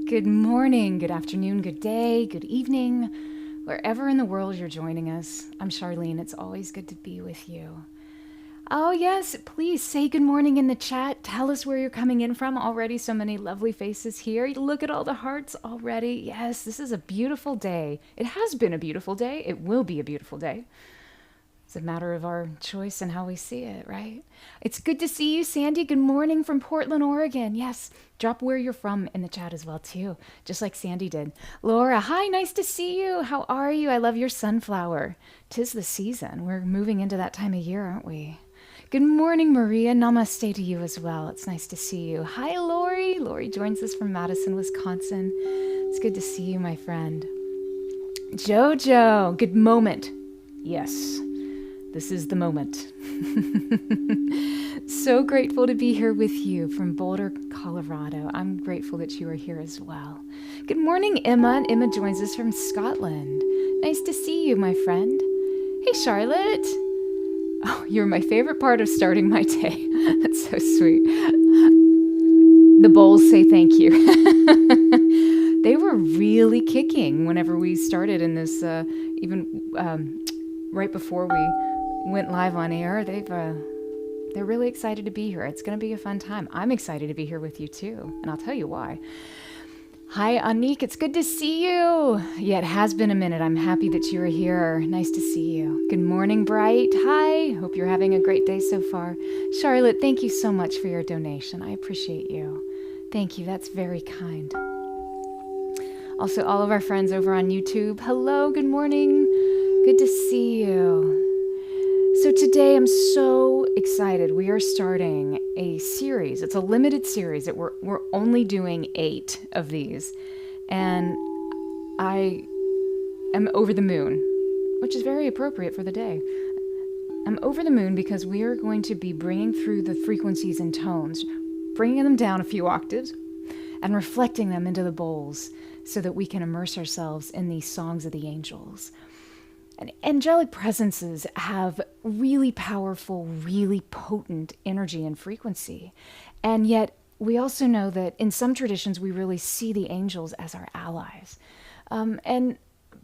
Good morning, good afternoon, good day, good evening, wherever in the world you're joining us. I'm Charlene. It's always good to be with you. Oh yes, please say good morning in the chat. Tell us where you're coming in from. Already so many lovely faces here. Look at all the hearts already. Yes, this is a beautiful day. It has been a beautiful day. It will be a beautiful day. It's a matter of our choice and how we see it, right? It's good to see you, Sandy. Good morning from Portland, Oregon. Yes, drop where you're from in the chat as well, too, just like Sandy did. Laura, hi, nice to see you. How are you? I love your sunflower. 'Tis the season. We're moving into that time of year, aren't we? Good morning, Maria. Namaste to you as well. It's nice to see you. Hi, Lori. Lori joins us from Madison, Wisconsin. It's good to see you, my friend. Jojo, good moment. Yes. This is the moment. So grateful to be here with you from Boulder, Colorado. I'm grateful that you are here as well. Good morning, Emma. Emma joins us from Scotland. Nice to see you, my friend. Hey, Charlotte. Oh, you're my favorite part of starting my day. That's so sweet. The bowls say thank you. They were really kicking whenever we started in this, right before we went live on air. They're really excited to be here. It's going to be a fun time. I'm excited to be here with you too, and I'll tell you why. Hi, Anik. It's good to see you. Yeah, it has been a minute. I'm happy that you are here. Nice to see you. Good morning, Bright. Hi. Hope you're having a great day so far. Charlotte, thank you so much for your donation. I appreciate you. Thank you. That's very kind. Also, all of our friends over on YouTube. Hello. Good morning. Good to see you. So today I'm so excited. We are starting a series. It's a limited series that we're only doing 8 of these. And I am over the moon, which is very appropriate for the day. I'm over the moon because we are going to be bringing through the frequencies and tones, bringing them down a few octaves and reflecting them into the bowls so that we can immerse ourselves in these songs of the angels. And angelic presences have really powerful, really potent energy and frequency. And yet we also know that in some traditions, we really see the angels as our allies. And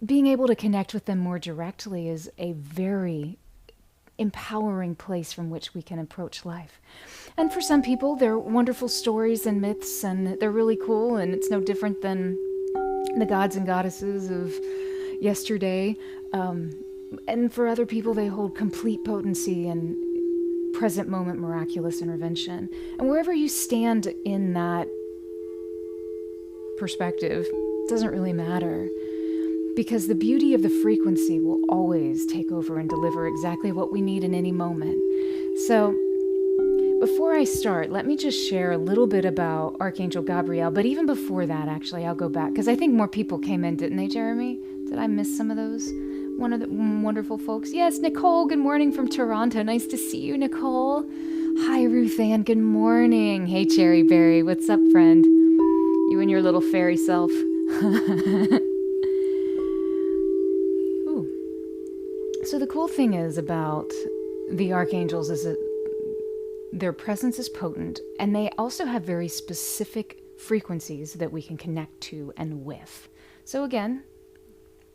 being able to connect with them more directly is a very empowering place from which we can approach life. And for some people, they're wonderful stories and myths, and they're really cool, and it's no different than the gods and goddesses of yesterday. And for other people, they hold complete potency and present moment miraculous intervention. And wherever you stand in that perspective, it doesn't really matter, because the beauty of the frequency will always take over and deliver exactly what we need in any moment. So before I start, let me just share a little bit about Archangel Gabriel. But even before that, actually, I'll go back, because I think more people came in, didn't they, Jeremy? Did I miss some of those? One of the wonderful folks. Yes, Nicole, good morning from Toronto. Nice to see you, Nicole. Hi, Ruth Ann, good morning. Hey, Cherry Berry, what's up, friend? You and your little fairy self. Ooh. So the cool thing is about the archangels is that their presence is potent, and they also have very specific frequencies that we can connect to and with. So again,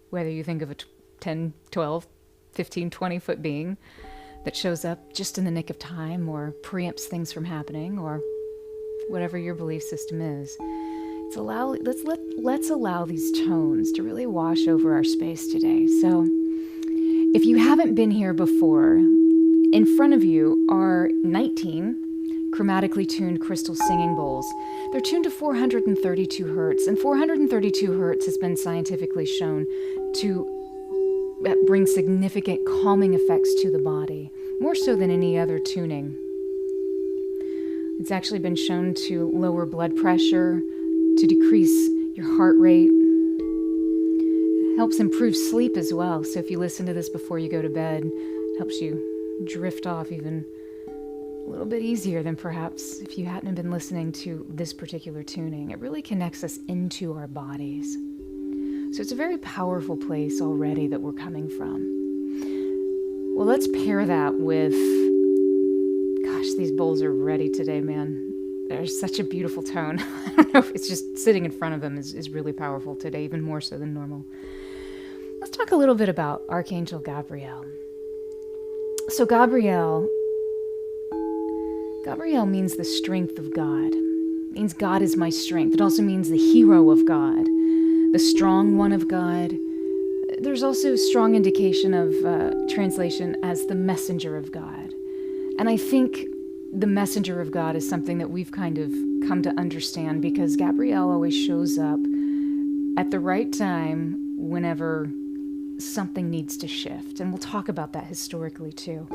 whether you think of a 10, 12, 15, 20-foot being that shows up just in the nick of time or preempts things from happening, or whatever your belief system is, let's allow these tones to really wash over our space today. So if you haven't been here before, in front of you are 19 chromatically tuned crystal singing bowls. They're tuned to 432 hertz, and 432 hertz has been scientifically shown to bring significant calming effects to the body, more so than any other tuning. It's actually been shown to lower blood pressure, to decrease your heart rate. It helps improve sleep as well. So if you listen to this before you go to bed, it helps you drift off even a little bit easier than perhaps if you hadn't been listening to this particular tuning. It really connects us into our bodies. So it's a very powerful place already that we're coming from. Well, let's pair that with, gosh, these bowls are ready today, man. There's such a beautiful tone. I don't know if it's just sitting in front of him is really powerful today, even more so than normal. Let's talk a little bit about Archangel Gabriel. So Gabriel means the strength of God. It means God is my strength. It also means the hero of God, the strong one of God. There's also a strong indication of translation as the messenger of God. And I think the messenger of God is something that we've kind of come to understand because Gabriel always shows up at the right time whenever something needs to shift. And we'll talk about that historically too.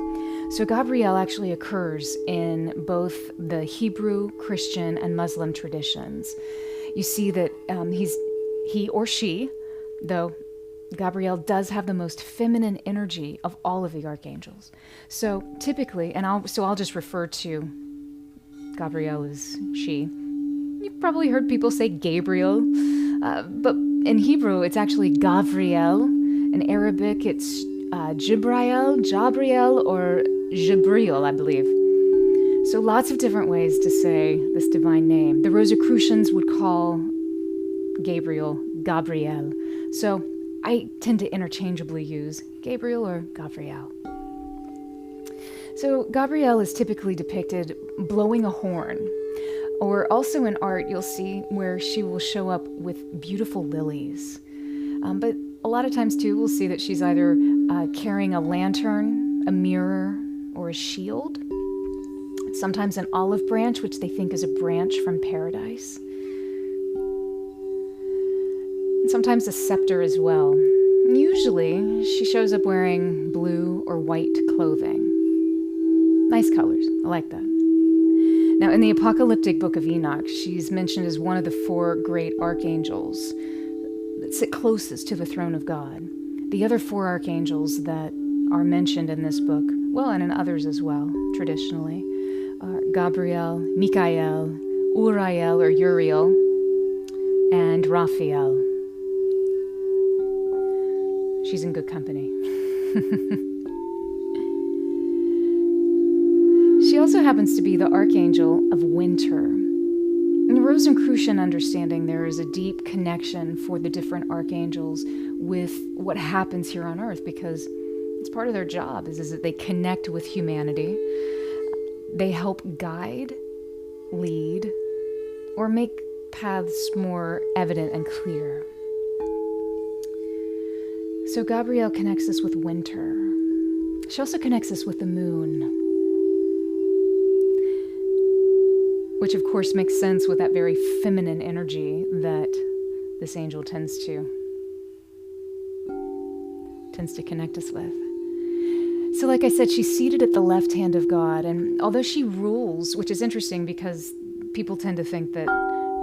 So Gabriel actually occurs in both the Hebrew, Christian, and Muslim traditions. You see that he or she, though Gabriel does have the most feminine energy of all of the archangels. So typically, I'll just refer to Gabriel as she. You've probably heard people say Gabriel, but in Hebrew it's actually Gavriel. In Arabic it's Jabriel, or Jibril, I believe. So lots of different ways to say this divine name. The Rosicrucians would call Gabriel Gabriel. So I tend to interchangeably use Gabriel or Gabriel. So Gabriel is typically depicted blowing a horn, or also in art you'll see where she will show up with beautiful lilies. But a lot of times too we'll see that she's either carrying a lantern, a mirror, or a shield. Sometimes an olive branch, which they think is a branch from paradise. And sometimes a scepter as well. Usually, she shows up wearing blue or white clothing. Nice colors. I like that. Now, in the apocalyptic book of Enoch, she's mentioned as one of the 4 great archangels that sit closest to the throne of God. The other 4 archangels that are mentioned in this book, well, and in others as well, traditionally, are Gabriel, Michael, Uriel or Uriel, and Raphael. She's in good company. She also happens to be the archangel of winter. In the Rosicrucian understanding, there is a deep connection for the different archangels with what happens here on Earth, because it's part of their job is that they connect with humanity. They help guide, lead, or make paths more evident and clear. So Gabriel connects us with winter. She also connects us with the moon, which of course makes sense with that very feminine energy that this angel tends to connect us with. So like I said, she's seated at the left hand of God, and although she rules, which is interesting because people tend to think that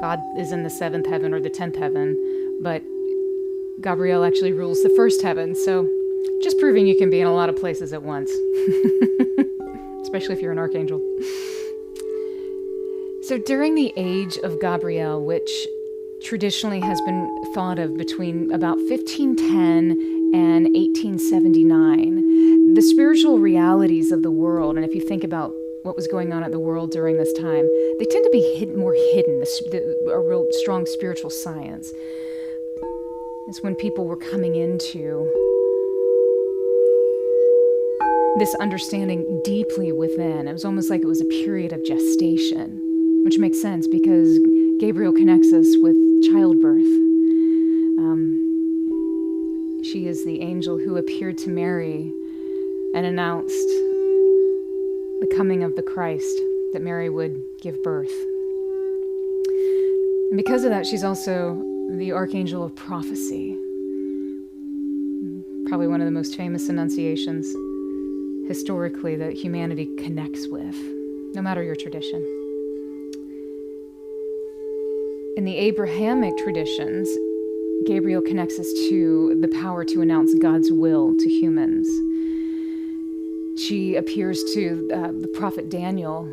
God is in the 7th heaven or the 10th heaven, but Gabriel actually rules the 1st heaven, so just proving you can be in a lot of places at once, especially if you're an archangel. So during the age of Gabriel, which traditionally has been thought of between about 1510 and 1879, the spiritual realities of the world, and if you think about what was going on at the world during this time, they tend to be more hidden, a real strong spiritual science. It's when people were coming into this understanding deeply within. It was almost like it was a period of gestation, which makes sense because Gabriel connects us with childbirth. She is the angel who appeared to Mary and announced the coming of the Christ, that Mary would give birth. And because of that, she's also the archangel of prophecy. Probably one of the most famous annunciations historically that humanity connects with, no matter your tradition. In the Abrahamic traditions, Gabriel connects us to the power to announce God's will to humans. She appears to the prophet Daniel.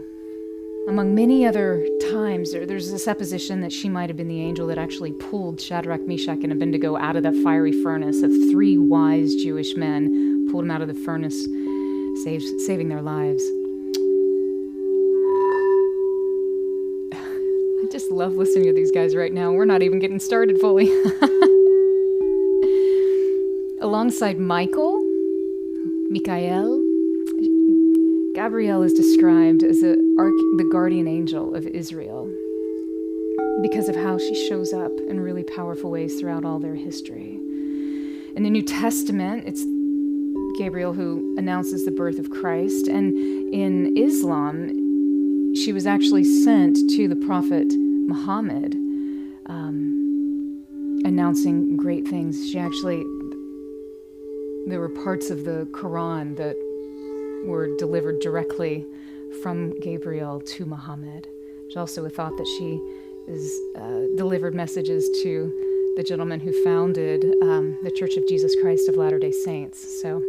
Among many other times, there's a supposition that she might have been the angel that actually pulled Shadrach, Meshach, and Abednego out of that fiery furnace, of 3 wise Jewish men, pulled them out of the furnace, saving their lives. just love listening to these guys right now. We're not even getting started fully. Alongside Michael, Gabriel is described as the guardian angel of Israel because of how she shows up in really powerful ways throughout all their history. In the New Testament, it's Gabriel who announces the birth of Christ, and in Islam, she was actually sent to the Prophet Muhammad, announcing great things. There were parts of the Quran that were delivered directly from Gabriel to Muhammad. There's also a thought that she delivered messages to the gentleman who founded the Church of Jesus Christ of Latter-day Saints. So,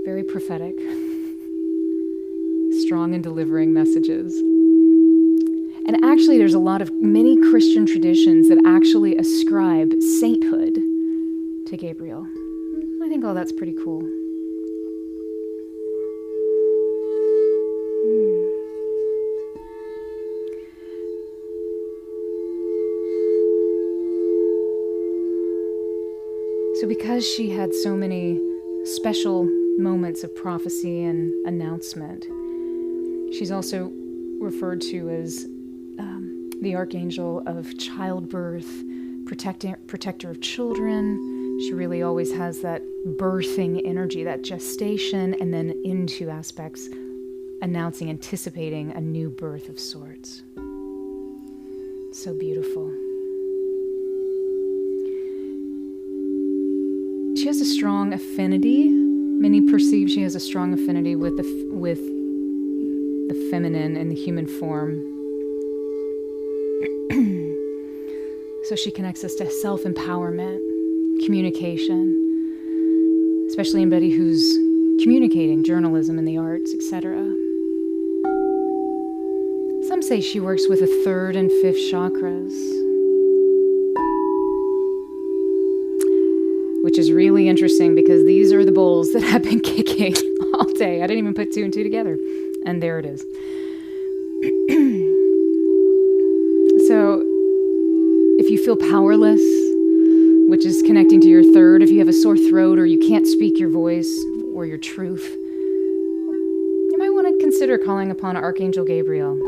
very prophetic, strong in delivering messages. And actually, there's many Christian traditions that actually ascribe sainthood to Gabriel. I think all that's pretty cool. So because she had so many special moments of prophecy and announcement, she's also referred to as the Archangel of Childbirth, protector of children. She really always has that birthing energy, that gestation, and then into aspects announcing, anticipating a new birth of sorts. So beautiful. She has a strong affinity. Many perceive she has a strong affinity with the feminine and the human form. So she connects us to self-empowerment, communication, especially anybody who's communicating, journalism and the arts, etc. Some say she works with the 3rd and 5th chakras, which is really interesting because these are the bowls that have been kicking all day. I didn't even put 2 and 2 together. And there it is. So if you feel powerless, which is connecting to your 3rd, if you have a sore throat or you can't speak your voice or your truth, you might want to consider calling upon Archangel Gabriel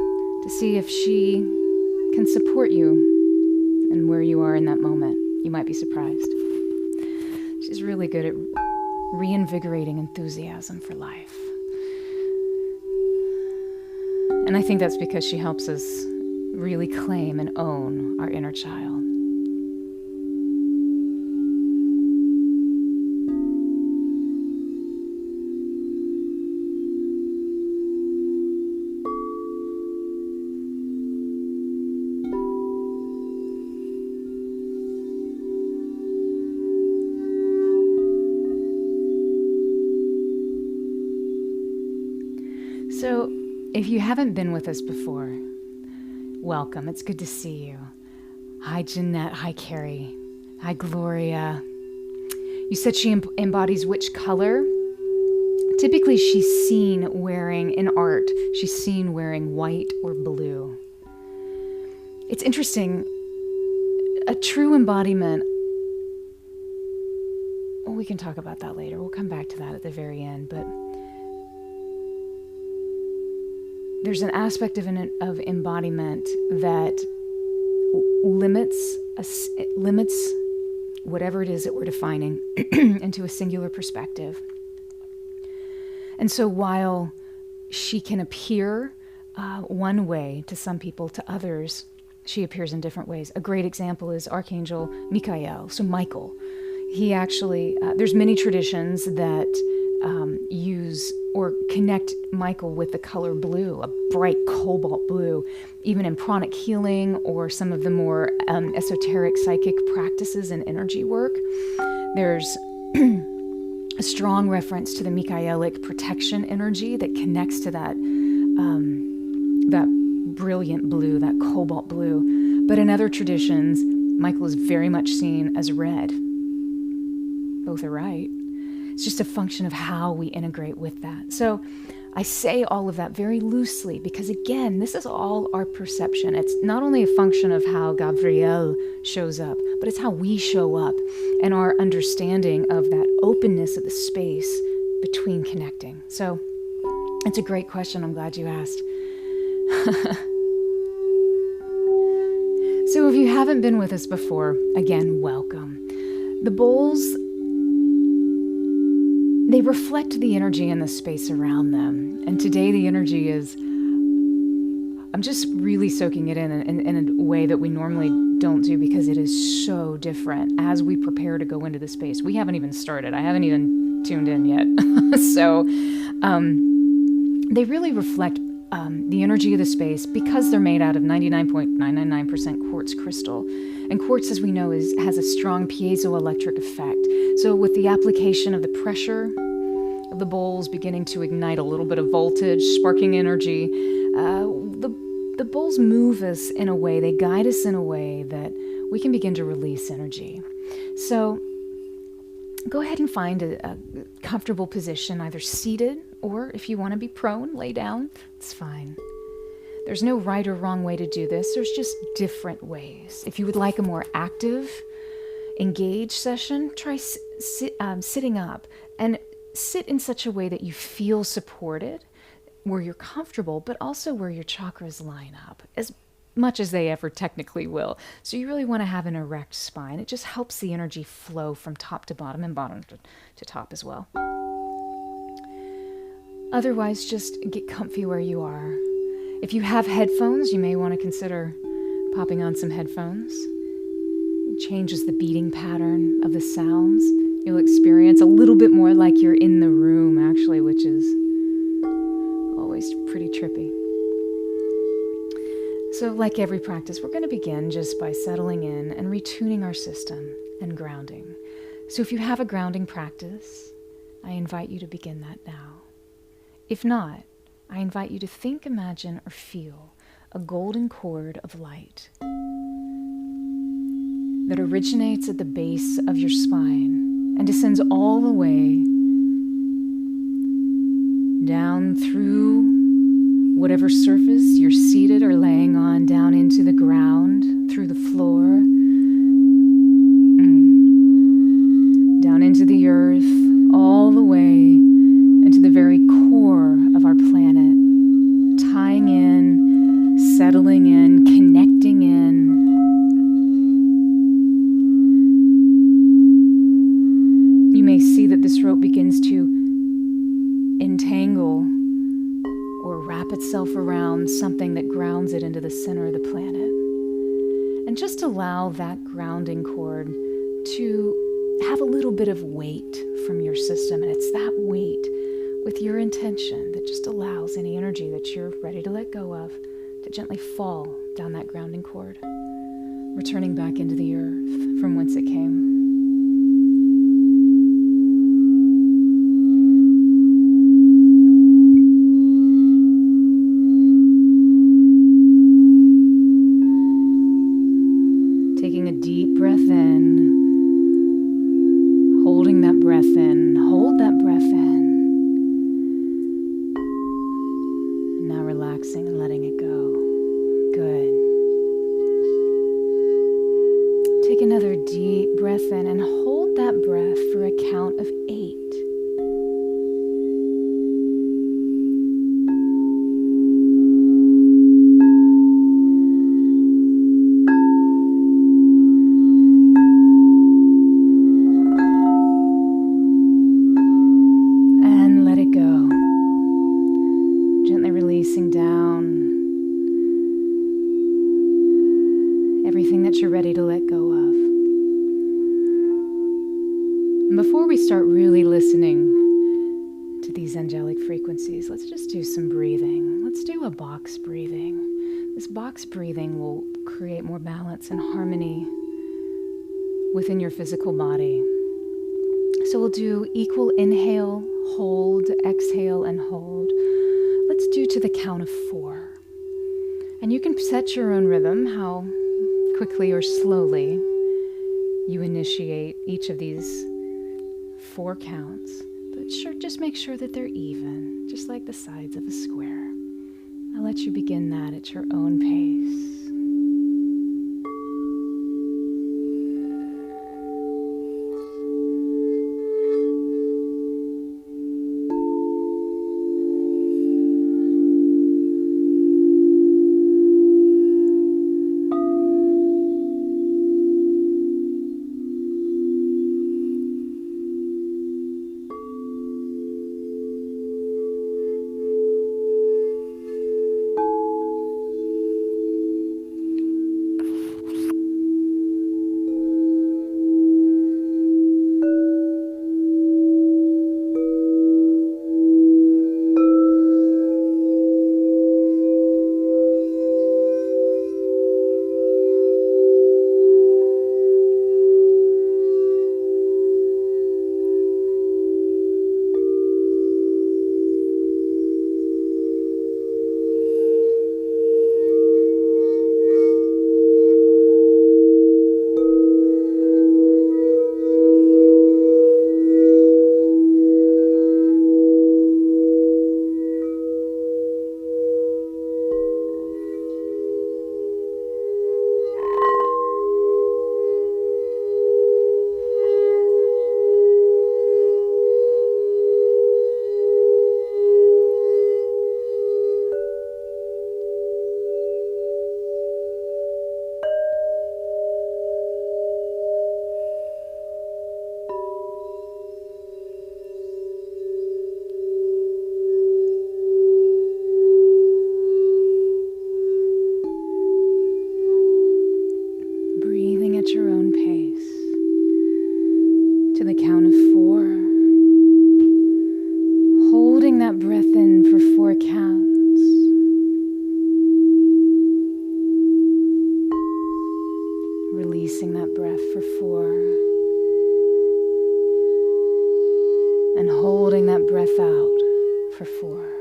to see if she can support you and where you are in that moment. You might be surprised. She's really good at reinvigorating enthusiasm for life. And I think that's because she helps us really claim and own our inner child. So, if you haven't been with us before, welcome. It's good to see you. Hi, Jeanette. Hi, Carrie. Hi, Gloria. You said she embodies which color? Typically, she's seen wearing, in art, she's seen wearing white or blue. It's interesting. A true embodiment, well, we can talk about that later. We'll come back to that at the very end, but there's an aspect of embodiment that limits whatever it is that we're defining into a singular perspective. And so while she can appear one way to some people, to others, she appears in different ways. A great example is Archangel Michael, so Michael. He actually, there's many traditions that use or connect Michael with the color blue, a bright cobalt blue, even in pranic healing or some of the more esoteric psychic practices and energy work. There's a strong reference to the Michaelic protection energy that connects to that brilliant blue, that cobalt blue. But in other traditions, Michael is very much seen as red. Both are right. It's just a function of how we integrate with that. So I say all of that very loosely because, again, this is all our perception. It's not only a function of how Gabriel shows up, but it's how we show up and our understanding of that openness of the space between connecting. So it's a great question. I'm glad you asked. So if you haven't been with us before, again, welcome. The bowls, they reflect the energy in the space around them. And today the energy is, I'm just really soaking it in a way that we normally don't do because it is so different as we prepare to go into the space. We haven't even started. I haven't even tuned in yet. So they really reflect the energy of the space because they're made out of 99.999% quartz crystal. And quartz, as we know, has a strong piezoelectric effect. So with the application of the pressure of the bowls beginning to ignite a little bit of voltage, sparking energy, the bowls move us in a way, they guide us in a way that we can begin to release energy. So go ahead and find a comfortable position, either seated or if you want to be prone, lay down, it's fine. There's no right or wrong way to do this. There's just different ways. If you would like a more active, engaged session, try sitting up and sit in such a way that you feel supported, where you're comfortable, but also where your chakras line up, as much as they ever technically will. So you really want to have an erect spine. It just helps the energy flow from top to bottom and bottom to top as well. Otherwise, just get comfy where you are. If you have headphones, you may want to consider popping on some headphones. It changes the beating pattern of the sounds. You'll experience a little bit more like you're in the room, actually, which is always pretty trippy. So like every practice, we're going to begin just by settling in and retuning our system and grounding. So if you have a grounding practice, I invite you to begin that now. If not, I invite you to think, imagine, or feel a golden cord of light that originates at the base of your spine and descends all the way down through whatever surface you're seated or laying on, down into the ground, through the floor, down into the earth, all the way into the very core of our planet, tying in, settling in, connecting in. You may see that this rope begins to entangle or wrap itself around something that grounds it into the center of the planet. And just allow that grounding cord to have a little bit of weight from your system. And it's that weight with your intention that just allows any energy that you're ready to let go of to gently fall down that grounding cord, returning back into the earth from whence it came. Taking a deep breath in, holding that breath in, hold that breath in. Now relaxing and letting it go. Good. Take another deep breath in and hold that breath for a count of 8. You're ready to let go of. And before we start really listening to these angelic frequencies, let's just do some breathing. Let's do a box breathing. This box breathing will create more balance and harmony within your physical body. So we'll do equal inhale, hold, exhale, and hold. Let's do to the count of 4. And you can set your own rhythm, how quickly or slowly you initiate each of these 4 counts. But just make sure that they're even. Just just like the sides of a square. I'll let you begin that at your own pace. Releasing that breath for 4. And holding that breath out for 4.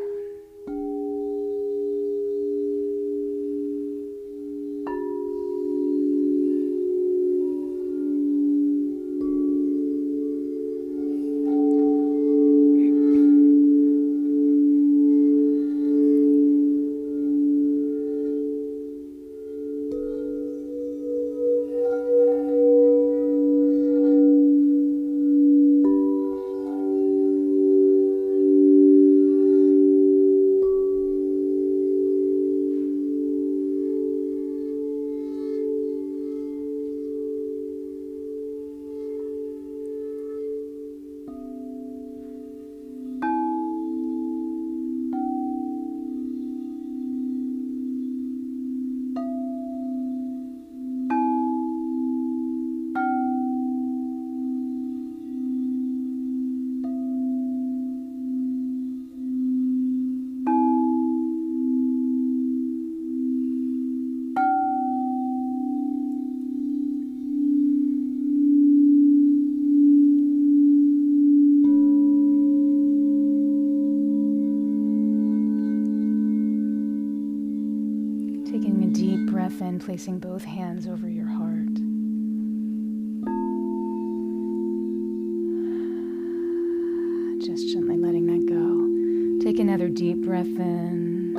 Taking a deep breath in, placing both hands over your heart. Just gently letting that go. Take another deep breath in.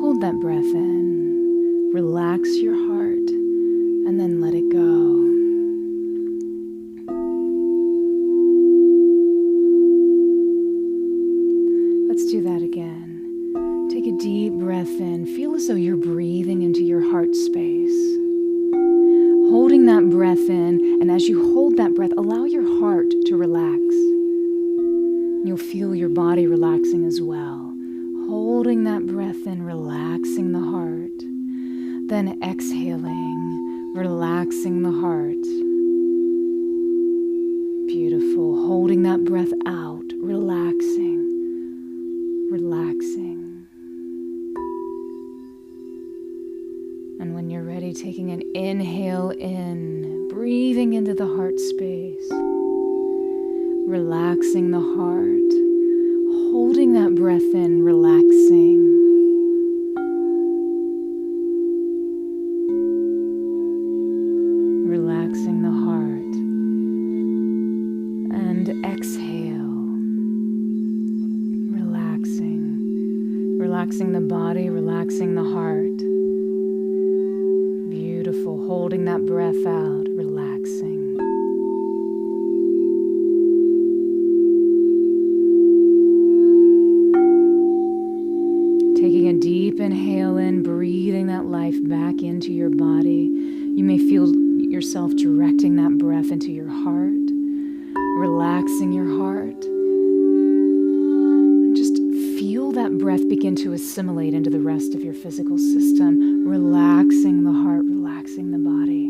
Hold that breath in. Relax your heart and then let it go. Let's do that again. Take a deep breath in. Feel as though you're breathing into your heart space. Holding that breath in, and as you hold that breath, allow your heart to relax. You'll feel your body relaxing as well. Holding that breath in, relaxing the heart. Then exhaling, relaxing the heart. Beautiful. Holding that breath out, relaxing, relaxing. And when you're ready, taking an inhale in, breathing into the heart space, relaxing the heart, holding that breath in, relaxing. Relaxing the heart. And exhale, relaxing. relaxing the body, relaxing the heart. Beautiful. Holding that breath out, relaxing. Taking a deep inhale in, breathing that life back into your body. You may feel yourself directing that breath into your heart, relaxing your heart. And just feel that breath begin to assimilate into the rest of your physical system, relaxing the heart, relaxing the body.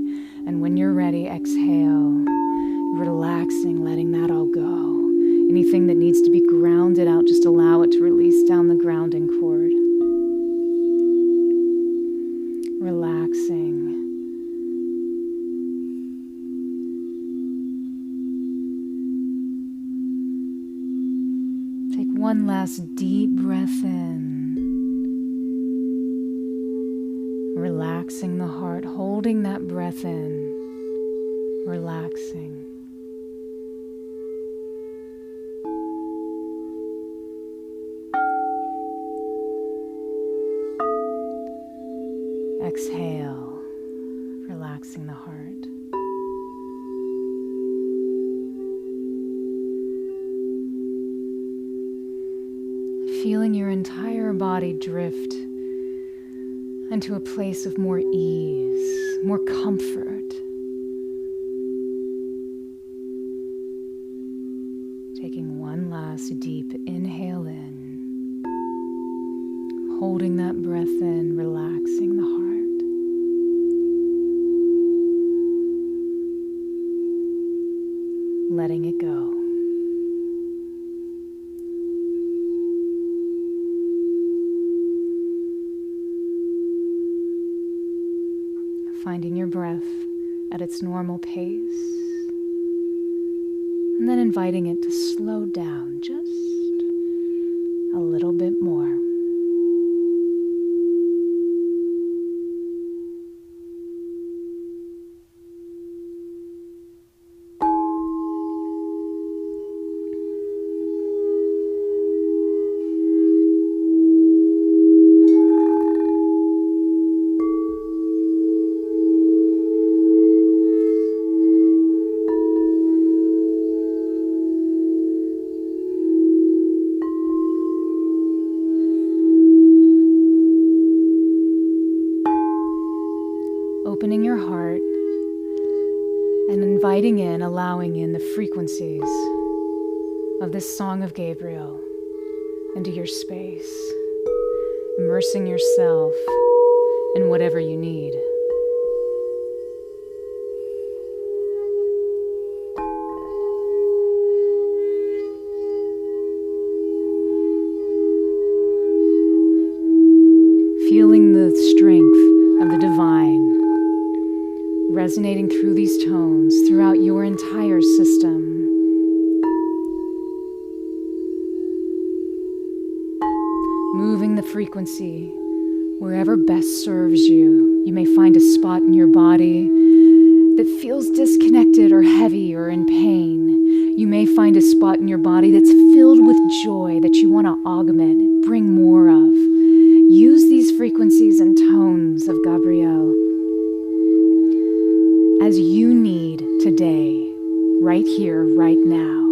And when you're ready, exhale, relaxing, letting that all go. Anything that needs to be grounded out, just allow it to release down the grounding cord. Relaxing. Take one last deep breath in. Relaxing the heart, holding that breath in. Relaxing. Exhale, relaxing the heart. Feeling your entire body drift into a place of more ease, more comfort. Taking one last deep inhale in, holding that breath in, relaxing the heart. Letting it go. Finding your breath at its normal pace, and then inviting it to slow down just a little bit more. Opening your heart and inviting in, allowing in the frequencies of this song of Gabriel into your space, immersing yourself in whatever you need. Feeling the strength of the divine resonating through these tones throughout your entire system. Moving the frequency wherever best serves you. You may find a spot in your body that feels disconnected or heavy or in pain. You may find a spot in your body that's filled with joy that you want to augment, bring more of. Use these frequencies and tones of Gabriel as you need today, right here, right now.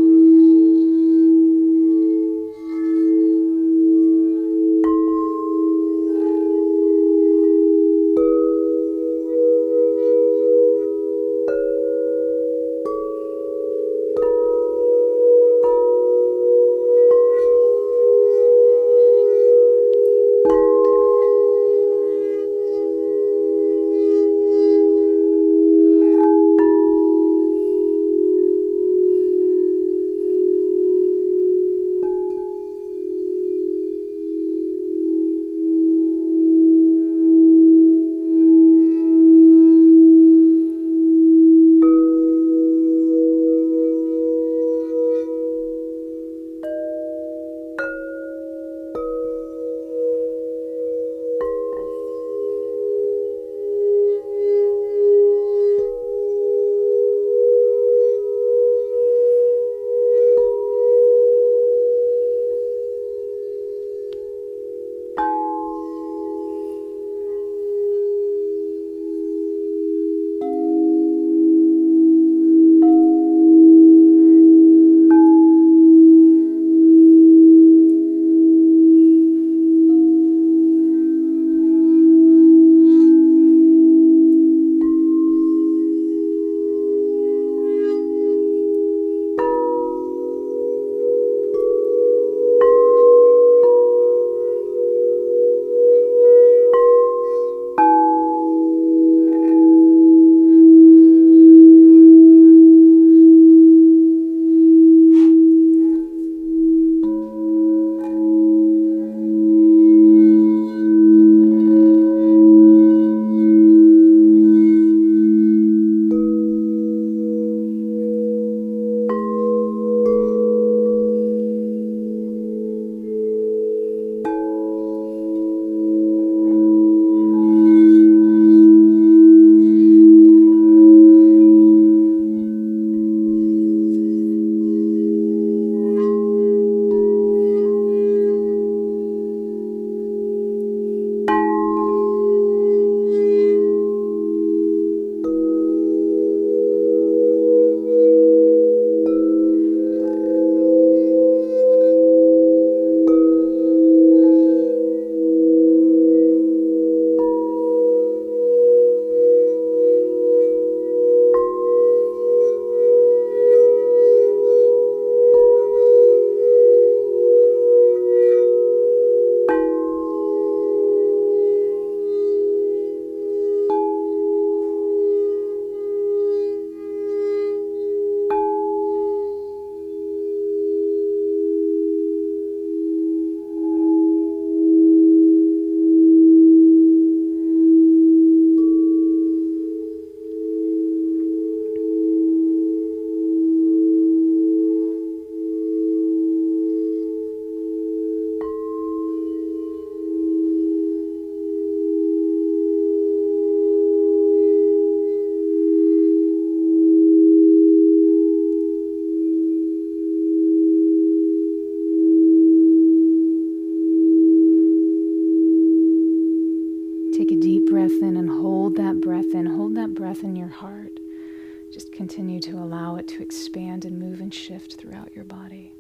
continue to allow it to expand and move and shift throughout your body.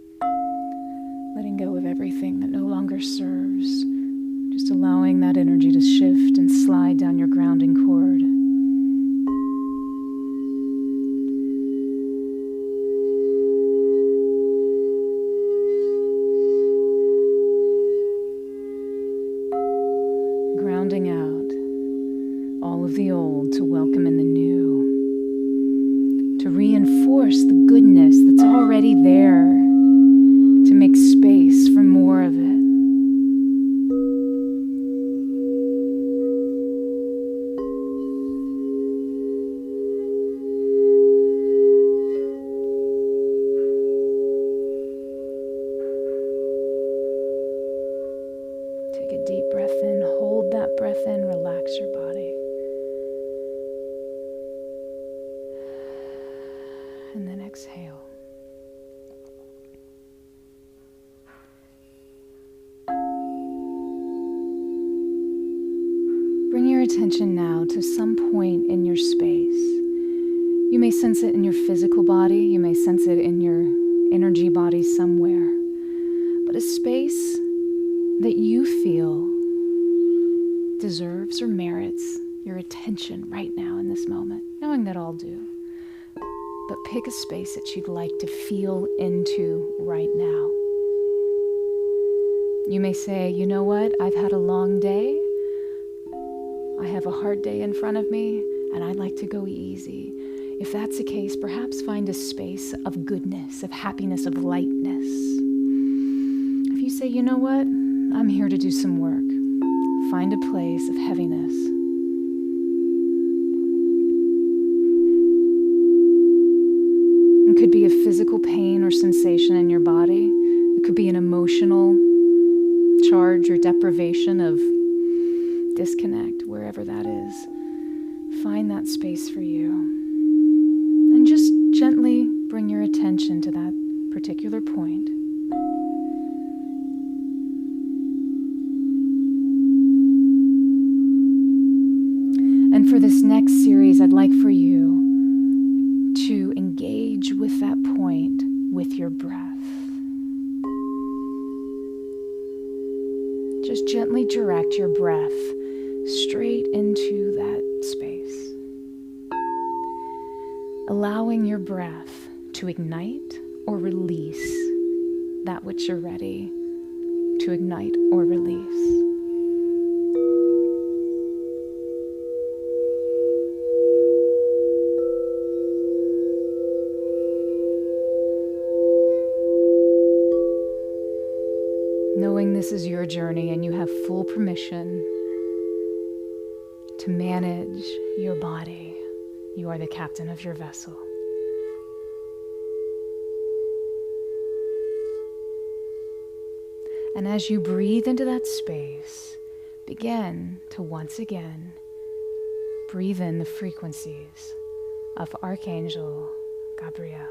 Letting go of everything that no longer serves. Just allowing that energy to shift and slide down your grounding cord. Grounding out all of the old to welcome in the new. To reinforce the goodness that's already there. To make space for more of it. Take a deep breath in, hold that breath in, relax your body. And then exhale. Bring your attention now to some point in your space. You may sense it in your physical body, you may sense it in your energy body somewhere, but a space that you feel deserves or merits your attention right now in this moment, knowing that all do. But pick a space that you'd like to feel into right now. You may say, you know what, I've had a long day. I have a hard day in front of me, and I'd like to go easy. If that's the case, perhaps find a space of goodness, of happiness, of lightness. If you say, you know what, I'm here to do some work, find a place of heaviness. It could be a physical pain or sensation in your body. It could be an emotional charge or deprivation of disconnect, wherever that is. Find that space for you. And just gently bring your attention to that particular point. And for this next series, I'd like for you to engage with that point with your breath. Just gently direct your breath straight into that space. Allowing your breath to ignite or release that which you're ready to ignite or release. Knowing this is your journey and you have full permission to manage your body. You are the captain of your vessel. And as you breathe into that space, begin to once again breathe in the frequencies of Archangel Gabriel.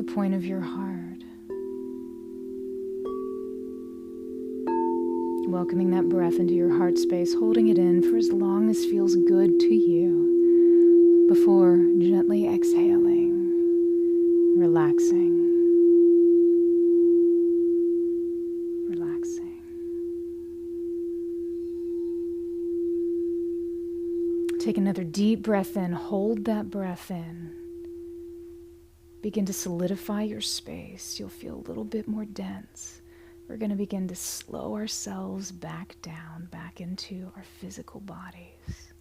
point of your heart. Welcoming that breath into your heart space, holding it in for as long as feels good to you before gently exhaling, relaxing. Take another deep breath in. Hold that breath in. Begin to solidify your space. You'll feel a little bit more dense. We're going to begin to slow ourselves back down, back into our physical bodies.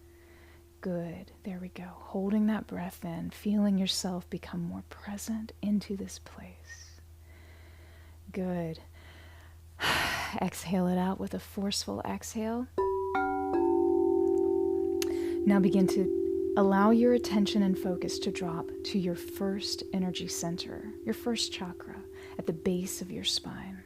Good. There we go. Holding that breath in, feeling yourself become more present into this place. Good. Exhale it out with a forceful exhale. Now begin to allow your attention and focus to drop to your first energy center, your first chakra at the base of your spine.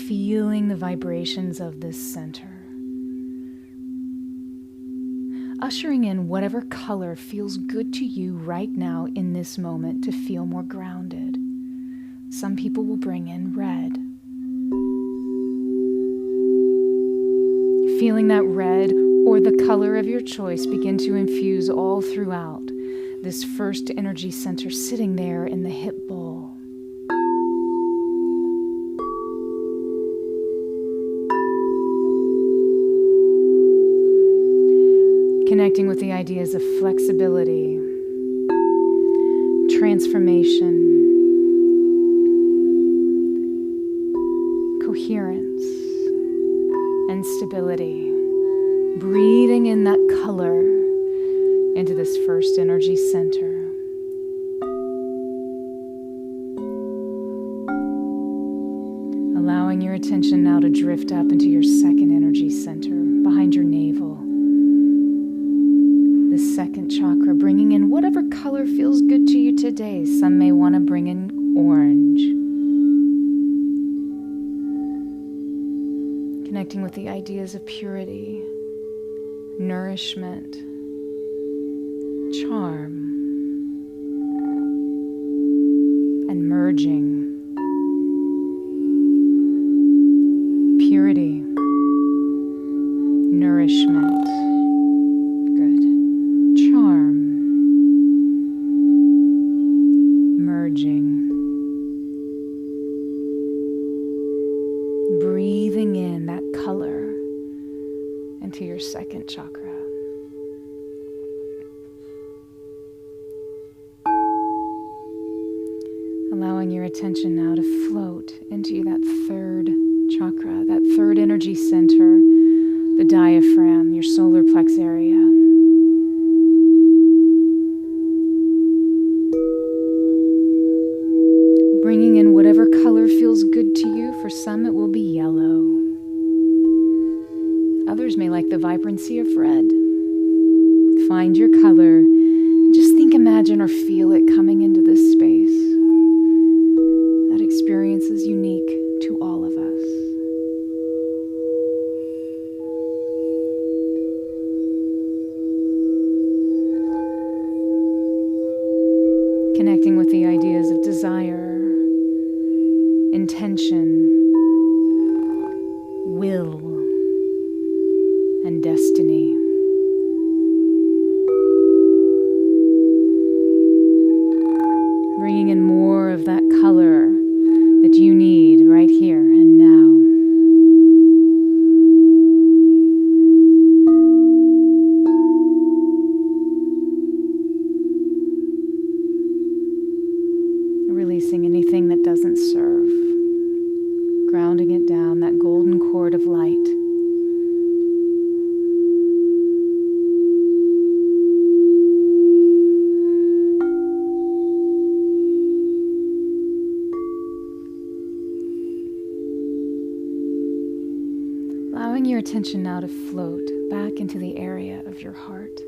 Feeling the vibrations of this center. Ushering in whatever color feels good to you right now in this moment to feel more grounded. Some people will bring in red. Feeling that red or the color of your choice begin to infuse all throughout this first energy center sitting there in the hip bowl. Connecting with the ideas of flexibility, transformation, coherence, and stability. Breathing in that color into this first energy center. Allowing your attention now to drift up into your second energy center behind your navel. The second chakra, bringing in whatever color feels good to you today. Some may want to bring in orange. Connecting with the ideas of purity, nourishment, charm, and merging. Purity, nourishment, good. Charm, merging. Breathing in that color into your second chakra. Allowing your attention now to float into that third chakra, that third energy center, the diaphragm, your solar plex area. Bringing in whatever color feels good to you. For some, it will be yellow. Others may like the vibrancy of red. Find your color. Just think, imagine, or feel it coming into this space. That experience is unique to all of us. Connecting with the ideas of desire, intention, will, and destiny. Bringing in more of that color that you need right here and now. Releasing anything that doesn't serve. Grounding it down, that golden cord of light. Allowing your attention now to float back into the area of your heart,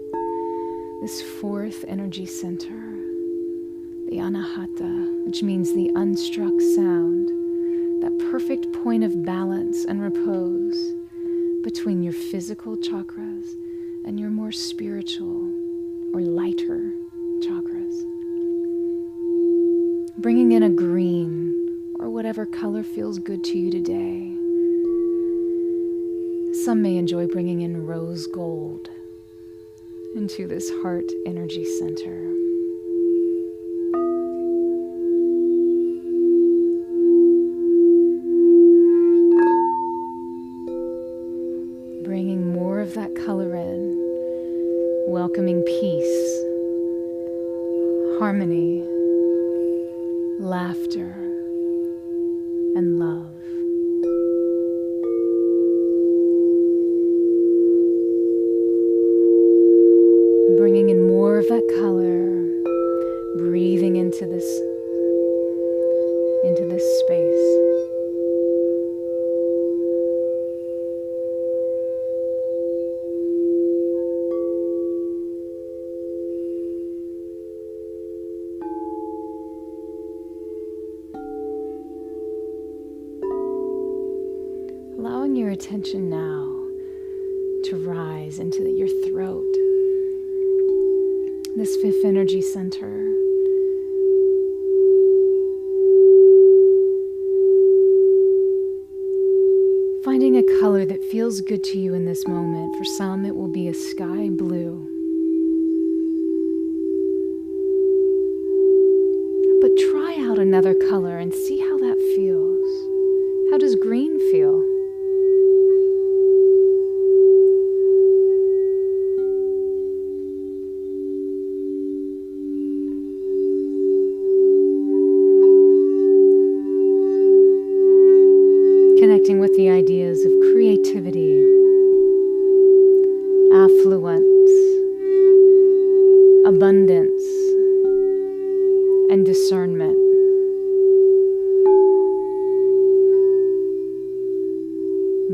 this fourth energy center, the anahata, which means the unstruck sound, that perfect point of balance and repose between your physical chakras and your more spiritual or lighter chakras. Bringing in a green or whatever color feels good to you today. Some may enjoy bringing in rose gold into this heart energy center. Bringing more of that color in, welcoming peace, harmony, laughter, and love. Bringing in more of that color, breathing into this space. Allowing your attention now to rise into your throat, this fifth energy center. Finding a color that feels good to you in this moment. For some, it will be a sky blue. But try out another color and see how that feels. How does green feel? Connecting with the ideas of creativity, affluence, abundance, and discernment.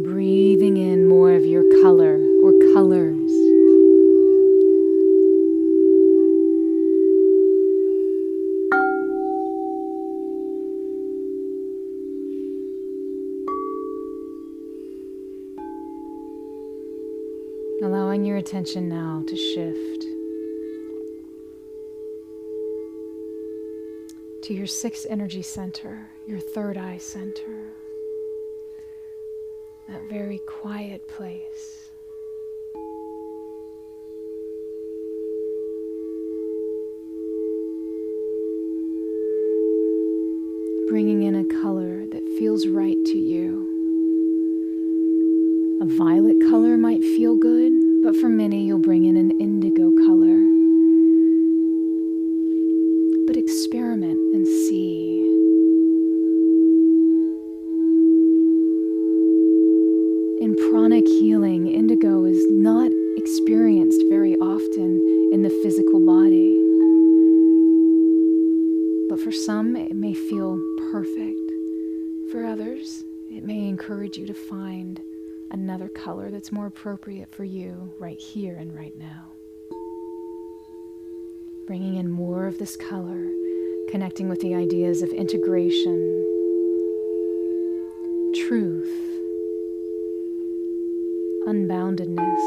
Breathing in more of your color or colors. Allowing your attention now to shift to your sixth energy center, your third eye center, that very quiet place. Bringing in a color that feels right to you. A violet color might feel good, but for many you'll bring in an indigo color. But experiment and see. In pranic healing, indigo is not experienced very often in the physical body. But for some, it may feel perfect. For others, it may encourage you to find another color that's more appropriate for you right here and right now. Bringing in more of this color, connecting with the ideas of integration, truth, unboundedness,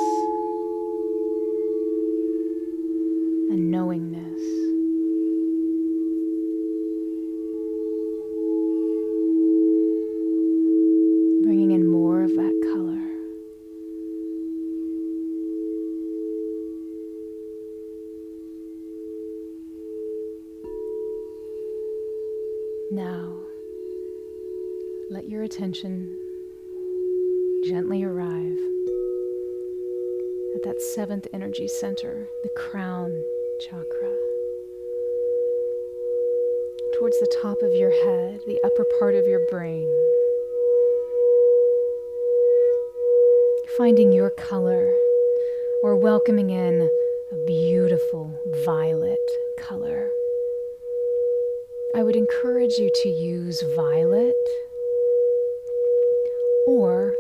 and knowingness. Bringing in more of that color. Now, let your attention gently arrive at that seventh energy center, the crown chakra. Towards the top of your head, the upper part of your brain. Finding your color or welcoming in a beautiful violet color. I would encourage you to use violet or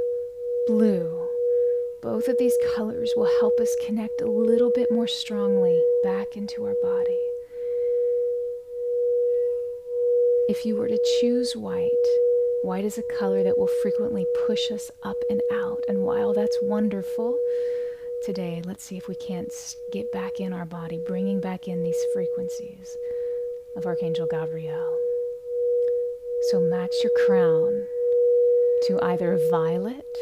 blue. Both of these colors will help us connect a little bit more strongly back into our body. If you were to choose white, white is a color that will frequently push us up and out. And while that's wonderful, today, let's see if we can't get back in our body, bringing back in these frequencies of Archangel Gabriel. So match your crown to either violet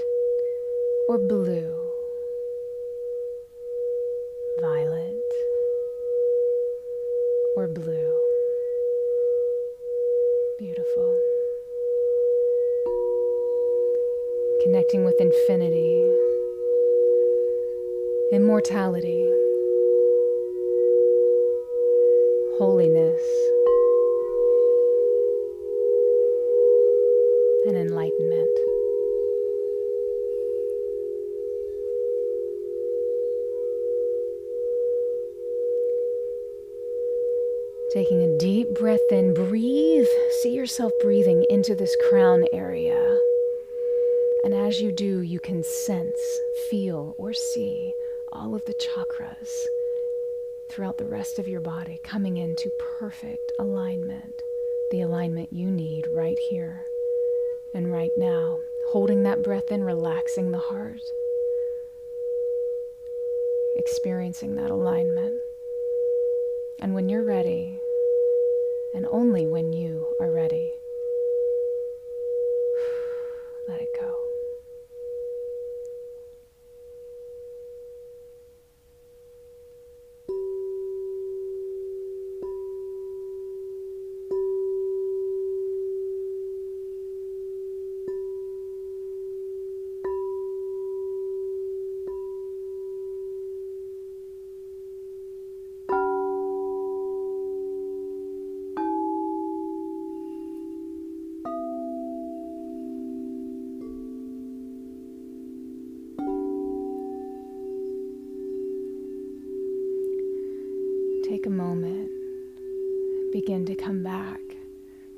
or blue. Violet or blue. Beautiful. Connecting with infinity, immortality, holiness, and enlightenment. Taking a deep breath in, breathe. See yourself breathing into this crown area. And as you do, you can sense, feel, or see all of the chakras throughout the rest of your body coming into perfect alignment. The alignment you need right here and right now. Holding that breath in, relaxing the heart. Experiencing that alignment. And when you're ready, and only when you are ready, let it go. Take a moment, begin to come back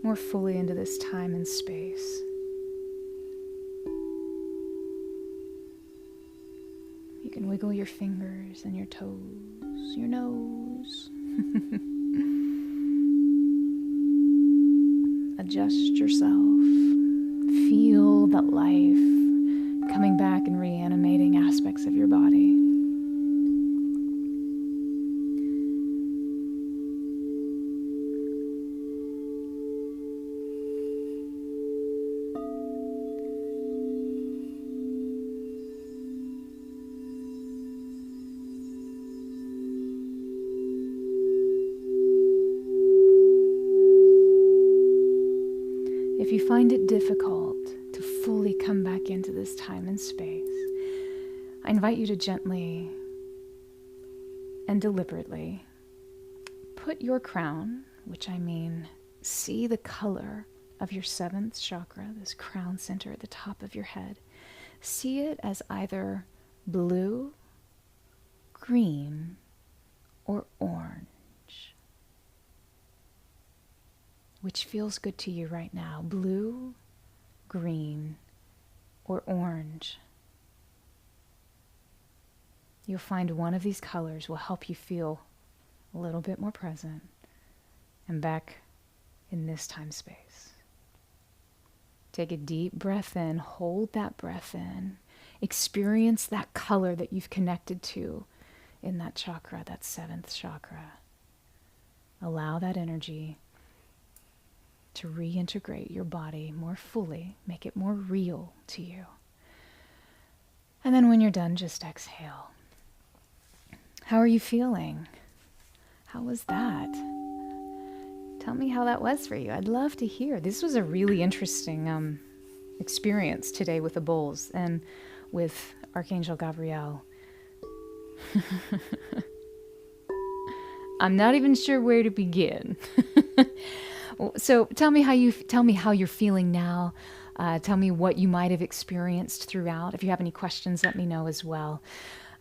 more fully into this time and space. You can wiggle your fingers and your toes, your nose. Adjust yourself. Feel that life coming back and reanimating aspects of your body. If you find it difficult to fully come back into this time and space, I invite you to gently and deliberately put your crown, which I mean see the color of your seventh chakra, this crown center at the top of your head. See it as either blue, green, or orange. Which feels good to you right now? Blue, green, or orange? You'll find one of these colors will help you feel a little bit more present and back in this time space. Take a deep breath in, hold that breath in, experience that color that you've connected to in that chakra, that seventh chakra. Allow that energy to reintegrate your body more fully, make it more real to you. And then when you're done, just exhale. How are you feeling? How was that? Tell me how that was for you. I'd love to hear. This was a really interesting experience today with the bowls and with Archangel Gabriel. I'm not even sure where to begin. So tell me how you're feeling now. Tell me what you might have experienced throughout. If you have any questions, let me know as well.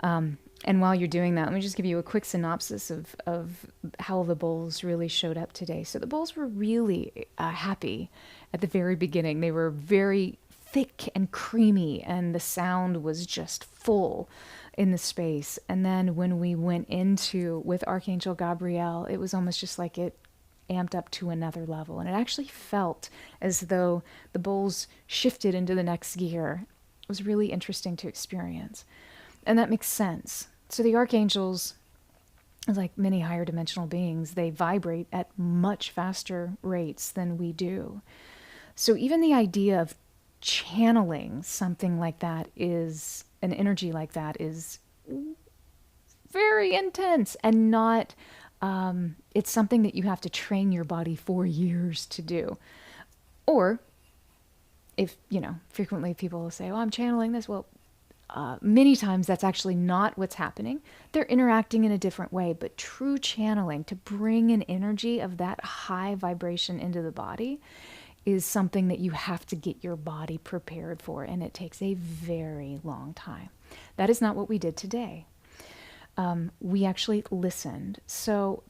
And while you're doing that, let me just give you a quick synopsis of how the bowls really showed up today. So the bowls were really happy at the very beginning. They were very thick and creamy, and the sound was just full in the space. And then when we went into with Archangel Gabriel, it was almost just like it amped up to another level. And it actually felt as though the bowls shifted into the next gear. It was really interesting to experience. And that makes sense. So the archangels, like many higher dimensional beings, they vibrate at much faster rates than we do. So even the idea of channeling something like that is, an energy like that is very intense and not, it's something that you have to train your body for years to do. Or if, frequently people will say, oh, I'm channeling this. Well, many times that's actually not what's happening. They're interacting in a different way, but true channeling to bring an energy of that high vibration into the body is something that you have to get your body prepared for, and it takes a very long time. That is not what we did today. We actually listened. So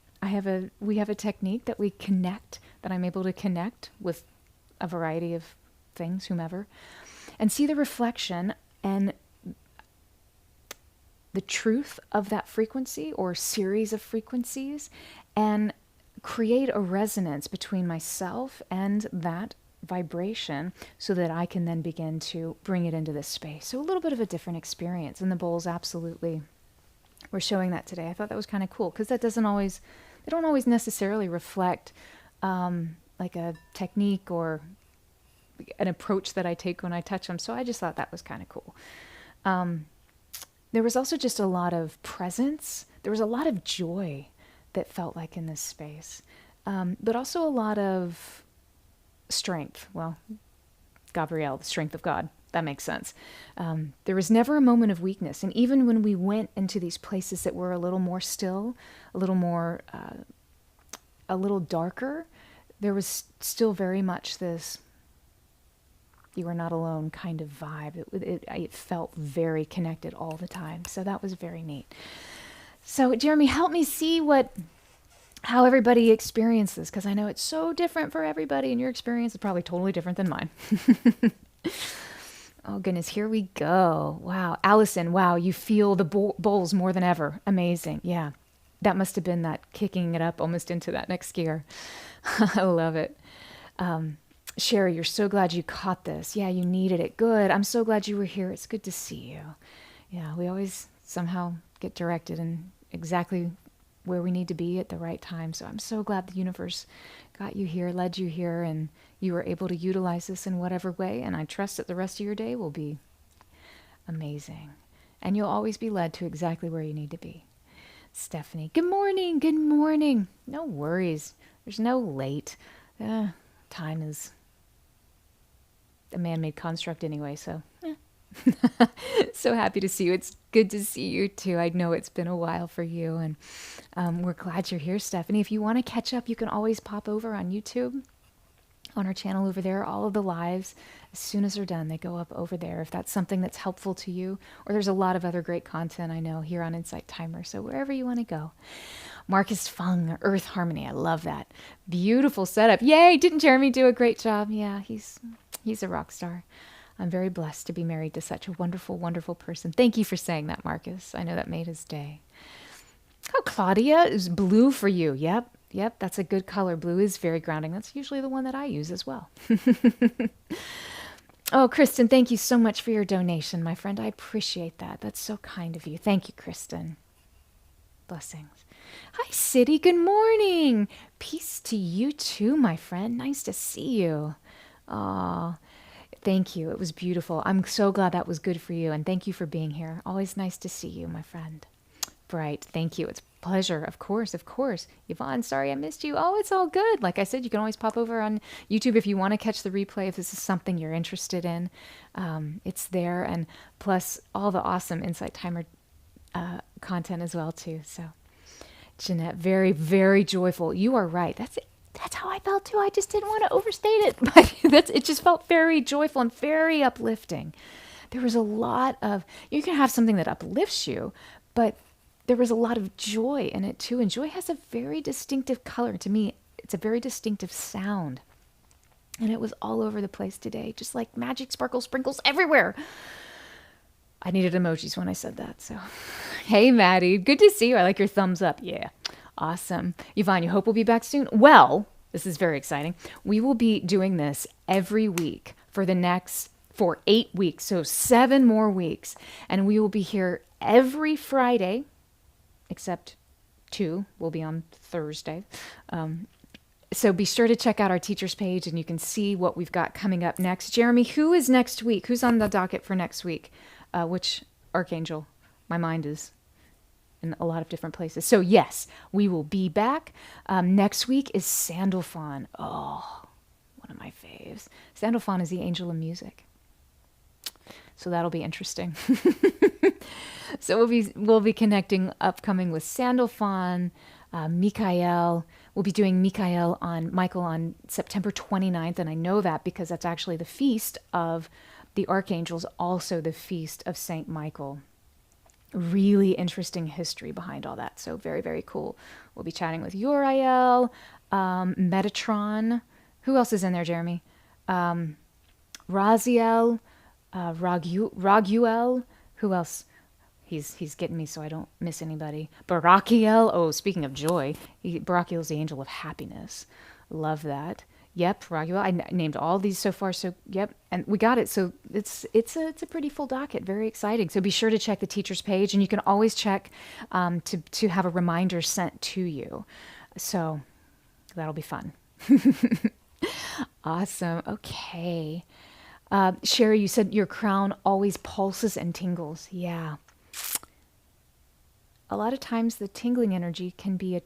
we have a technique that we connect, that I'm able to connect with a variety of things, whomever, and see the reflection and the truth of that frequency or series of frequencies, and create a resonance between myself and that vibration so that I can then begin to bring it into this space. So a little bit of a different experience, and the bowls absolutely were showing that today. I thought that was kind of cool because they don't always necessarily reflect like a technique or an approach that I take when I touch them. So I just thought that was kind of cool. There was also just a lot of presence. There was a lot of joy that felt like in this space, but also a lot of strength. Well, Gabriel, the strength of God. That makes sense. There was never a moment of weakness. And even when we went into these places that were a little more still, a little more, a little darker, there was still very much this you are not alone kind of vibe. It felt very connected all the time. So that was very neat. So Jeremy, help me see how everybody experienced this, because I know it's so different for everybody, and your experience is probably totally different than mine. Oh goodness, here we go. Wow. Allison, wow, you feel the bowls more than ever. Amazing. Yeah. That must have been that kicking it up almost into that next gear. I love it. Sherry, you're so glad you caught this. Yeah, you needed it. Good. I'm so glad you were here. It's good to see you. Yeah, we always somehow get directed in exactly where we need to be at the right time. So I'm so glad the universe got you here, led you here, and you were able to utilize this in whatever way. And I trust that the rest of your day will be amazing. And you'll always be led to exactly where you need to be. Stephanie, good morning. Good morning. No worries. There's no late. Time is a man-made construct anyway, so so happy to see you. It's good to see you too. I know it's been a while for you, and we're glad you're here, Stephanie. If you want to catch up, you can always pop over on YouTube, on our channel over there. All of the lives, as soon as they're done, they go up over there. If that's something that's helpful to you, or there's a lot of other great content I know here on Insight Timer, so wherever you want to go. Marcus Fung, Earth Harmony. I love that. Beautiful setup. Yay! Didn't Jeremy do a great job? Yeah, he's a rock star. I'm very blessed to be married to such a wonderful, wonderful person. Thank you for saying that, Marcus. I know that made his day. Oh, Claudia, is blue for you. Yep, that's a good color. Blue is very grounding. That's usually the one that I use as well. Oh, Kristen, thank you so much for your donation, my friend. I appreciate that. That's so kind of you. Thank you, Kristen. Blessings. Hi, City. Good morning. Peace to you too, my friend. Nice to see you. Aw, thank you. It was beautiful. I'm so glad that was good for you, and thank you for being here. Always nice to see you, my friend. Bright, thank you. It's a pleasure. Of course. Yvonne, sorry I missed you. Oh, it's all good. Like I said, you can always pop over on YouTube if you want to catch the replay, if this is something you're interested in. It's there, and plus all the awesome Insight Timer content as well too. So Jeanette, very, very joyful. You are right. That's how I felt too. I just didn't want to overstate it. But it just felt very joyful and very uplifting. There was a lot of, you can have something that uplifts you, but there was a lot of joy in it too. And joy has a very distinctive color. To me, it's a very distinctive sound. And it was all over the place today, just like magic, sparkles, sprinkles everywhere. I needed emojis when I said that. So, hey, Maddie, good to see you. I like your thumbs up. Yeah, Awesome. Yvonne, you hope we'll be back soon? Well, this is very exciting. We will be doing this every week for 8 weeks, so 7 more weeks. And we will be here every Friday, except 2 will be on Thursday. So be sure to check out our teachers page and you can see what we've got coming up next. Jeremy, who is next week? Who's on the docket for next week? Which archangel? My mind is in a lot of different places. So yes, we will be back. Next week is Sandalphon. Oh, one of my faves. Sandalphon is the angel of music. So that'll be interesting. So we'll be connecting upcoming with Sandalphon, Michael. We'll be doing Michael on September 29th, and I know that because that's actually the feast of the archangels, also the feast of Saint Michael. Really interesting history behind all that. So very, very cool. We'll be chatting with Uriel, Metatron. Who else is in there, Jeremy? Raziel, Raguel. Who else? He's getting me so I don't miss anybody. Barakiel. Oh, speaking of joy, Barakiel is the angel of happiness. Love that. Yep, Raguel. I named all these so far. So yep, and we got it. So it's a pretty full docket. Very exciting. So be sure to check the teachers page, and you can always check to have a reminder sent to you. So that'll be fun. Awesome. Okay. Sherry, you said your crown always pulses and tingles. Yeah. A lot of times the tingling energy the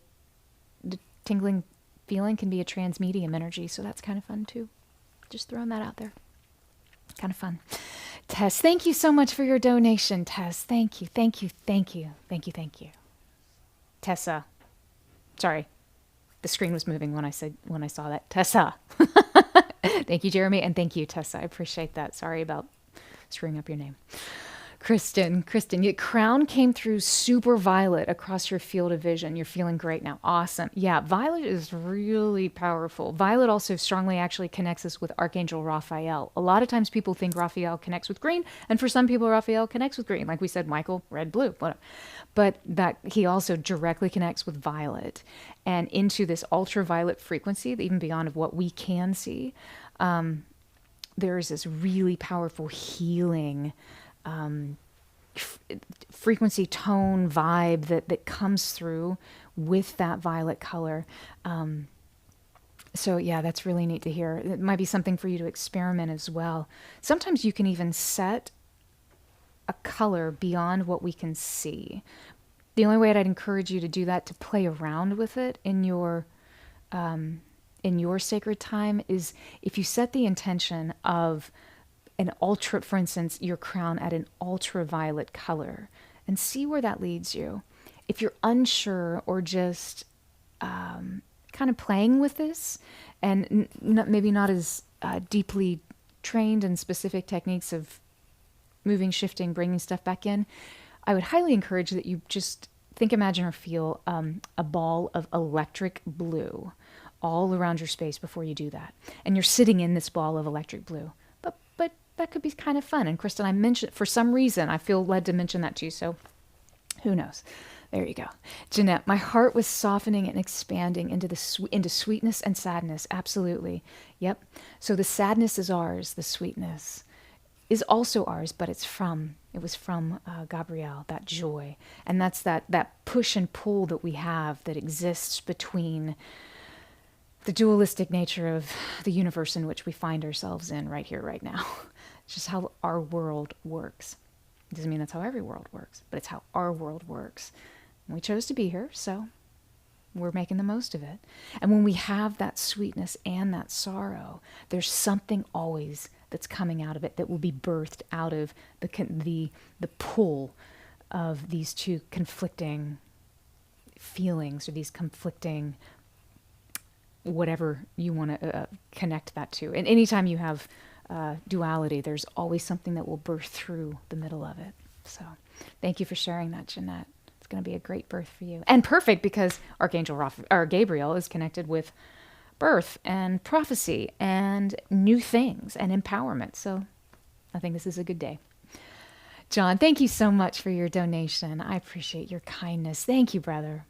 tingling feeling can be a transmedium energy, so that's kind of fun too. Just throwing that out there. Kind of fun. Tess, thank you so much for your donation, Tess. Thank you. Tessa. Sorry. The screen was moving when I saw that. Tessa. Thank you, Jeremy, and thank you, Tessa. I appreciate that. Sorry about screwing up your name. Kristen, your crown came through super violet across your field of vision. You're feeling great now. Awesome. Yeah, violet is really powerful. Violet also strongly actually connects us with Archangel Raphael. A lot of times people think Raphael connects with green, and for some people Raphael connects with green. Like we said, Michael, red, blue, whatever. But that he also directly connects with violet and into this ultraviolet frequency, even beyond of what we can see. There's this really powerful healing frequency, tone, vibe that comes through with that violet color. So yeah, that's really neat to hear. It might be something for you to experiment as well. Sometimes you can even set a color beyond what we can see. The only way I'd encourage you to do that, to play around with it in your sacred time, is if you set the intention of for instance, your crown at an ultraviolet color, and see where that leads you. If you're unsure or just kind of playing with this and maybe not as deeply trained in specific techniques of moving, shifting, bringing stuff back in, I would highly encourage that you just think, imagine, or feel a ball of electric blue all around your space before you do that. And you're sitting in this ball of electric blue. But that could be kind of fun. And Kristen, I mentioned, for some reason, I feel led to mention that to you. So who knows? There you go. Jeanette, my heart was softening and expanding into sweetness and sadness. Absolutely. Yep. So the sadness is ours. The sweetness is also ours, but it was from Gabriel, that joy. And that's that push and pull that we have that exists between the dualistic nature of the universe in which we find ourselves in right here, right now. It's just how our world works. It doesn't mean that's how every world works, but it's how our world works. And we chose to be here, so we're making the most of it. And when we have that sweetness and that sorrow, there's something always that's coming out of it that will be birthed out of the pull of these two conflicting feelings, or these conflicting whatever you want to connect that to. And anytime you have duality, there's always something that will birth through the middle of it. So thank you for sharing that, Jeanette. It's going to be a great birth for you. And perfect, because Archangel Gabriel is connected with birth and prophecy and new things and empowerment. So I think this is a good day. John, thank you so much for your donation. I appreciate your kindness. Thank you, brother.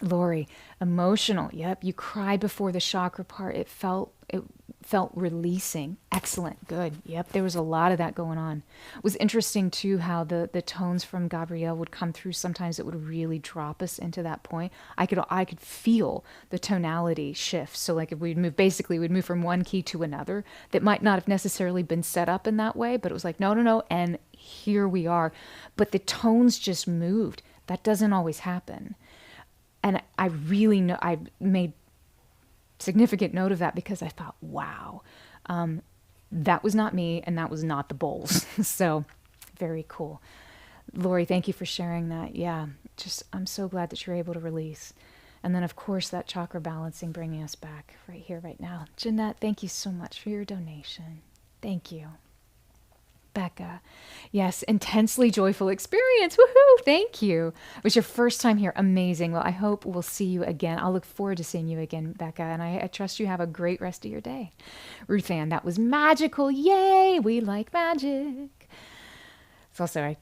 Lori, emotional. Yep, you cried before the chakra part. It felt releasing. Excellent. Good. Yep, there was a lot of that going on. It was interesting too how the tones from Gabrielle would come through. Sometimes it would really drop us into that point. I could feel the tonality shift. So like if we'd move from one key to another that might not have necessarily been set up in that way, but it was like no, no, no, and here we are. But the tones just moved. That doesn't always happen. And I really know, I made significant note of that because I thought, wow, that was not me and that was not the bowls. So very cool. Lori, thank you for sharing that. Yeah, I'm so glad that you're able to release. And then, of course, that chakra balancing bringing us back right here, right now. Jeanette, thank you so much for your donation. Thank you. Becca, yes, intensely joyful experience. Woohoo! Thank you. It was your first time here. Amazing. Well, I hope we'll see you again. I'll look forward to seeing you again, Becca, and I trust you have a great rest of your day. Ruth Ann, that was magical. Yay! We like magic. It's also,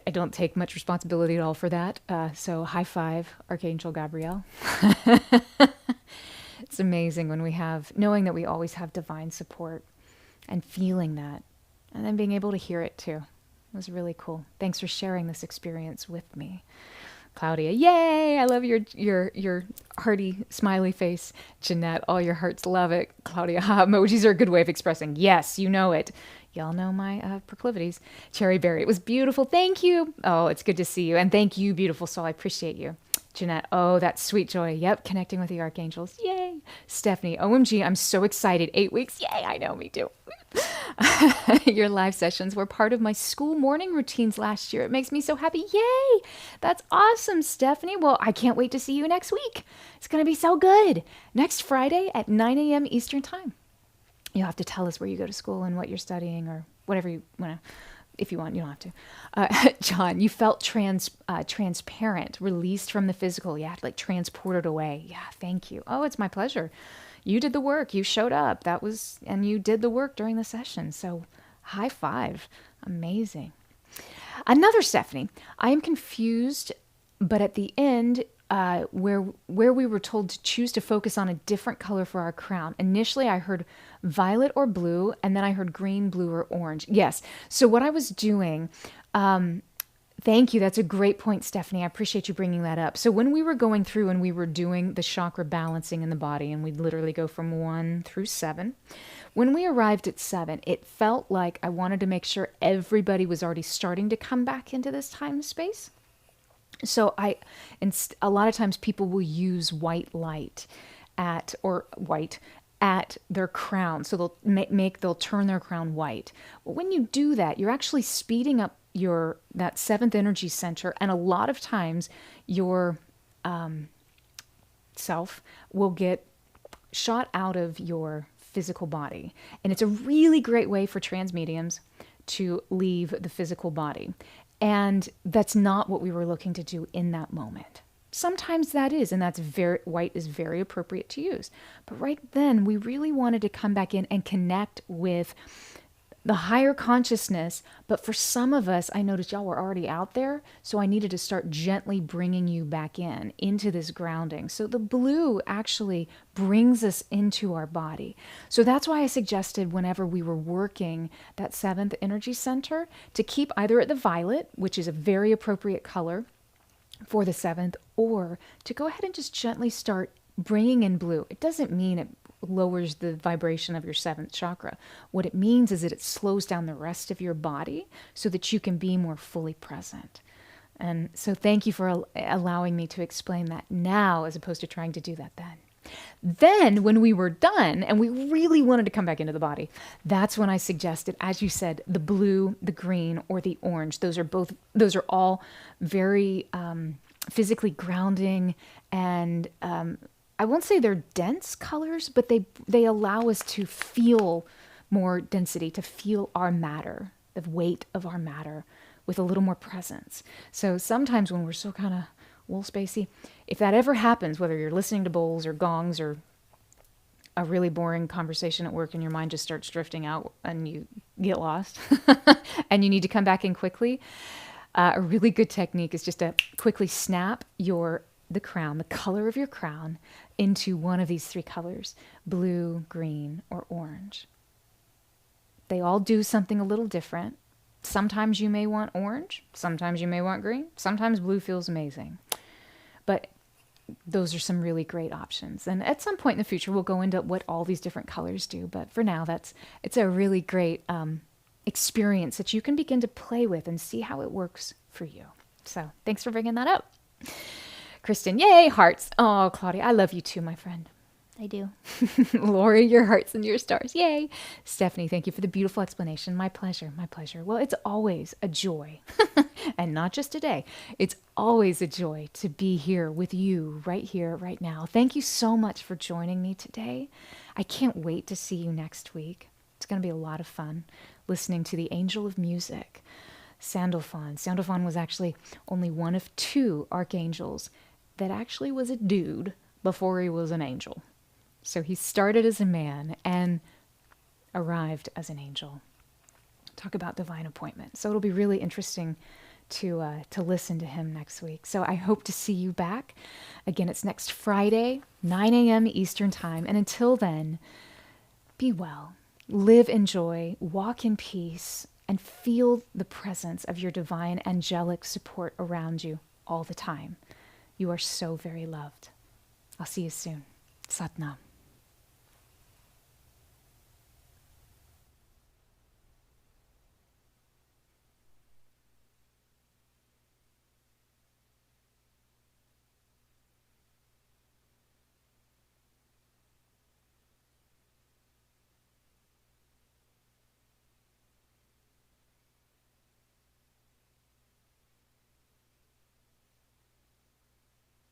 I don't take much responsibility at all for that. So high five, Archangel Gabriel. It's amazing when knowing that we always have divine support. And feeling that, and then being able to hear it too, was really cool. Thanks for sharing this experience with me, Claudia. Yay! I love your hearty smiley face, Jeanette. All your hearts love it, Claudia. Emojis are a good way of expressing yes, you know it. Y'all know my proclivities. Cherry Berry, it was beautiful. Thank you. Oh, it's good to see you, and thank you, beautiful soul. I appreciate you. Jeanette, oh, that's sweet joy. Yep, connecting with the archangels. Yay. Stephanie, OMG, I'm so excited. 8 weeks. Yay, I know, me too. Your live sessions were part of my school morning routines last year. It makes me so happy. Yay. That's awesome, Stephanie. Well, I can't wait to see you next week. It's going to be so good. Next Friday at 9 a.m. Eastern Time. You'll have to tell us where you go to school and what you're studying or whatever you want to. If you want, you don't have to. John, you felt transparent, released from the physical. Yeah, like transported away. Yeah, thank you. Oh, it's my pleasure. You did the work. You showed up. And you did the work during the session. So high five. Amazing. Another Stephanie. I am confused, but at the end, where we were told to choose to focus on a different color for our crown. Initially, I heard violet or blue, and then I heard green, blue, or orange. Yes. So what I was doing, thank you. That's a great point, Stephanie. I appreciate you bringing that up. So when we were going through and we were doing the chakra balancing in the body, and we'd literally go from 1 through 7, when we arrived at 7, it felt like I wanted to make sure everybody was already starting to come back into this time space. So a lot of times people will use white light at their crown. So they'll turn their crown white. But when you do that, you're actually speeding up that 7th energy center. And a lot of times your self will get shot out of your physical body. And it's a really great way for trans mediums to leave the physical body. And that's not what we were looking to do in that moment. Sometimes that is, and white is very appropriate to use. But right then, we really wanted to come back in and connect with the higher consciousness. But for some of us, I noticed y'all were already out there, so I needed to start gently bringing you back into this grounding. So the blue actually brings us into our body. So that's why I suggested whenever we were working that 7th energy center to keep either at the violet, which is a very appropriate color for the 7th, or to go ahead and just gently start bringing in blue. It doesn't mean it lowers the vibration of your 7th chakra. What it means is that it slows down the rest of your body so that you can be more fully present. And so thank you for allowing me to explain that now as opposed to trying to do that then. Then when we were done and we really wanted to come back into the body, that's when I suggested, as you said, the blue, the green, or the orange. Those are all very physically grounding, and I won't say they're dense colors, but they allow us to feel more density, to feel our matter, the weight of our matter with a little more presence. So sometimes when we're so kind of wool spacey, if that ever happens, whether you're listening to bowls or gongs or a really boring conversation at work and your mind just starts drifting out and you get lost and you need to come back in quickly, A really good technique is just to quickly snap the crown, the color of your crown, into one of these three colors: blue, green, or orange. They all do something a little different. Sometimes you may want orange, sometimes you may want green, sometimes blue feels amazing. But those are some really great options. And at some point in the future, we'll go into what all these different colors do. But for now, it's a really great experience that you can begin to play with and see how it works for you. So thanks for bringing that up. Kristen, yay, hearts. Oh, Claudia, I love you too, my friend. I do. Lori, your hearts and your stars. Yay. Stephanie, thank you for the beautiful explanation. My pleasure. My pleasure. Well, it's always a joy. And not just today. It's always a joy to be here with you right here, right now. Thank you so much for joining me today. I can't wait to see you next week. It's going to be a lot of fun listening to the Angel of Music, Sandalphon. Sandalphon was actually only one of two archangels that actually was a dude before he was an angel. So he started as a man and arrived as an angel. Talk about divine appointment. So it'll be really interesting to listen to him next week. So I hope to see you back. Again, it's next Friday, 9 a.m. Eastern Time. And until then, be well, live in joy, walk in peace, and feel the presence of your divine angelic support around you all the time. You are so very loved. I'll see you soon. Sat Nam.